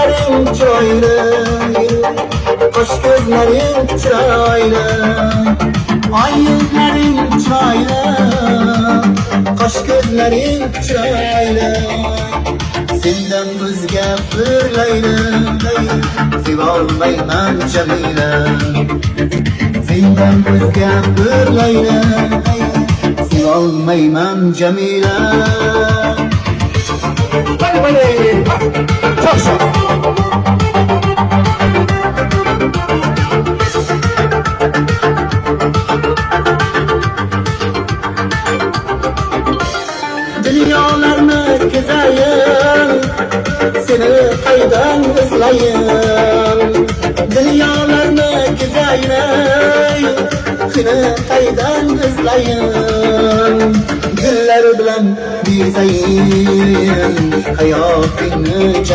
gözlerin chiroyli, qosh gözlerin chiroyli, ay yüzlerin chiroyli, qosh gözlerin chiroyli. Sendan o'zga bir layli sevolmayman Jamila. Sendan o'zga bir layli sevolmayman Jamila. Hadi çok çok. Dünyalarni kezayin, seni qaydan izlayin. Dunyolarni kezayin, seni qaydan izlayin. Gullar bilan bezayin hayotingni.